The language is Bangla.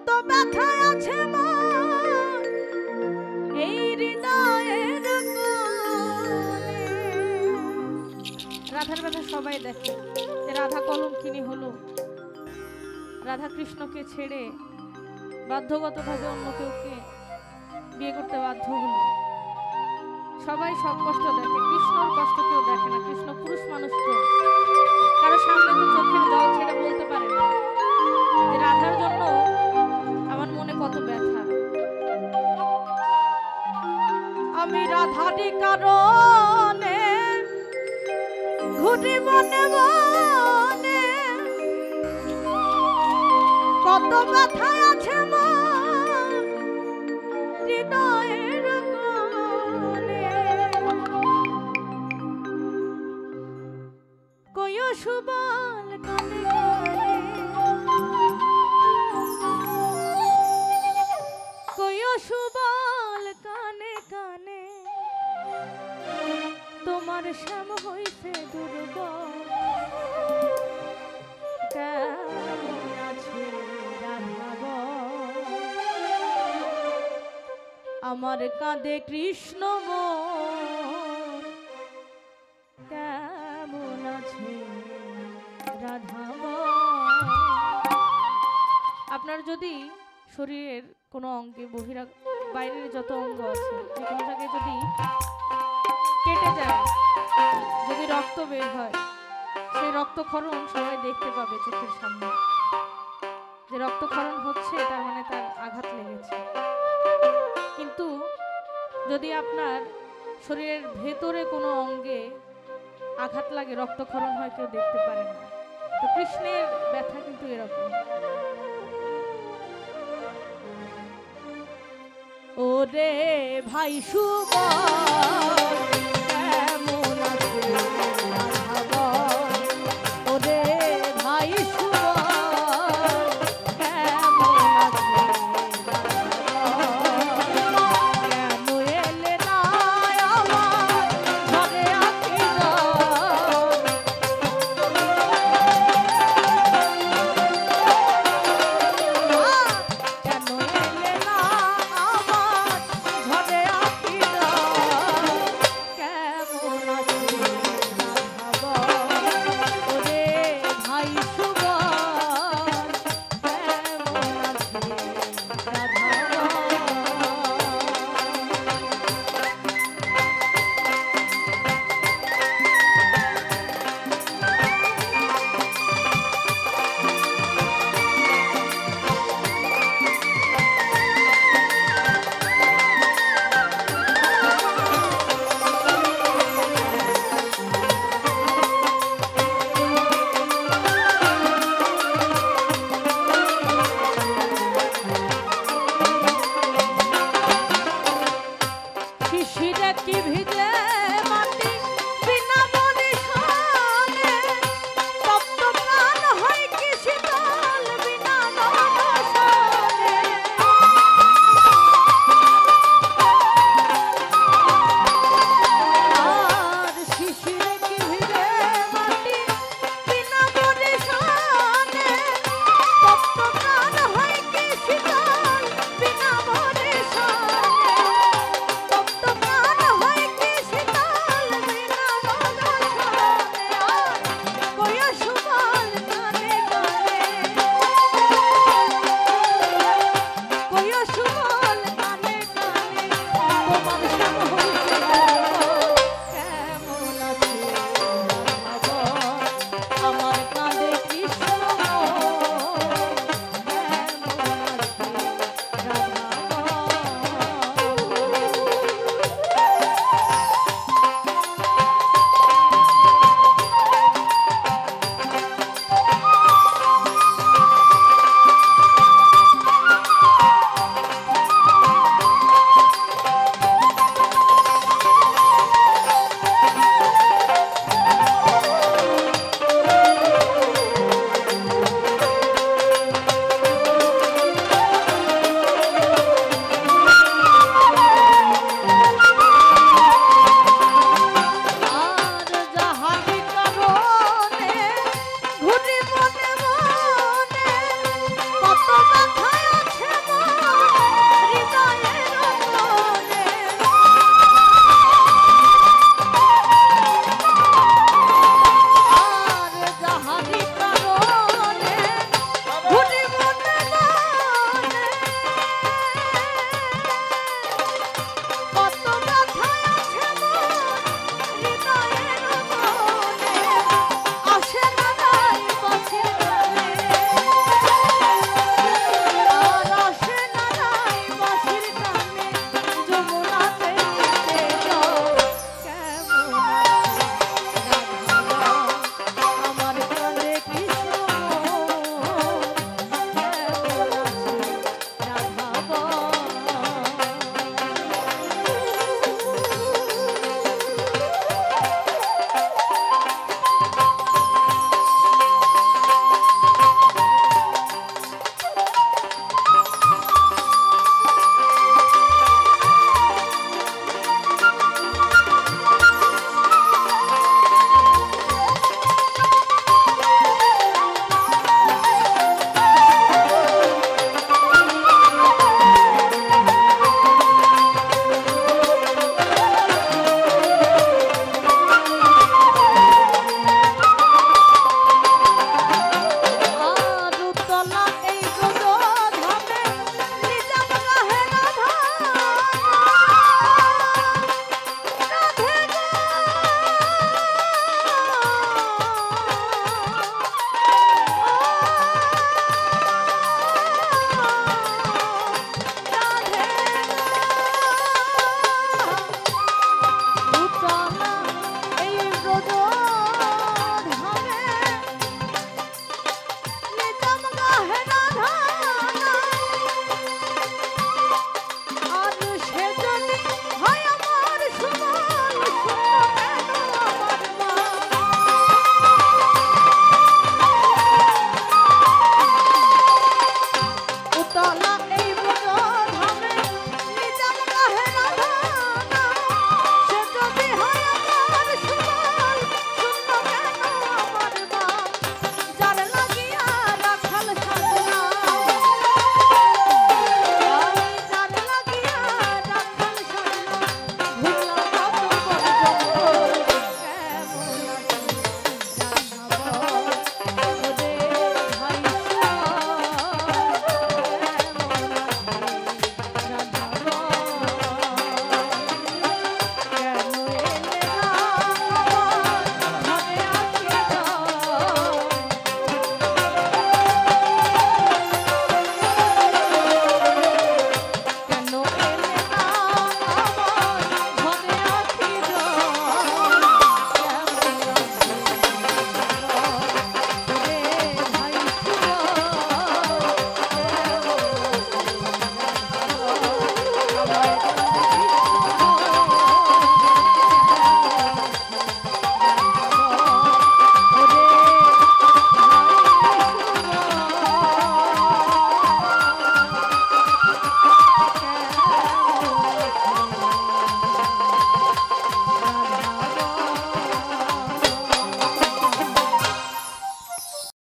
কত ব্যথা আছে মন এই হৃদয়ের কোণে। রাধার ব্যথা সবাই দেখে। রাধা কলঙ্কিনী হলো, রাধা কৃষ্ণকে ছেড়ে বাধ্যগতভাবে অন্য কেউকে বিয়ে করতে বাধ্য হলো। সবাই সব কষ্ট দেখে, কৃষ্ণর কষ্ট কেউ দেখে না। কৃষ্ণ পুরুষ মানুষ, তো কারো সামনে তো চোখের জল ছেড়ে বলতে পারে না যে রাধার জন্য আমার মনে কত ব্যথা। আমি রাধারই কারণে ঘুরি মনে মনে, কত ব্যথা আছে মন হৃদয়ের কোণে। কইও সুবল কানে কানে, কইও সুবল কানে কানে, তোমার শ্যাম হইছে দুর্বল। কেমন আছে রাধা আমার কাঁদে কৃষ্ণ মন, কেমন আছে রাধা। আপনার যদি শরীরের কোনো অঙ্গে বাইরের যত অঙ্গ আছে যে কোনো জায়গায় যদি কেটে যায়, যদি রক্ত বের হয়, সেই রক্তক্ষরণ সবাই দেখতে পাবে চোখের সামনে। যে রক্তক্ষরণ হচ্ছে তার মানে তার আঘাত লেগেছে। কিন্তু যদি আপনার শরীরের ভেতরে কোনো অঙ্গে আঘাত লাগে, রক্তক্ষরণ হয়, কেউ দেখতে পারে না। তো কৃষ্ণের ব্যথা কিন্তু এরকম। ওরে ভাই সুবল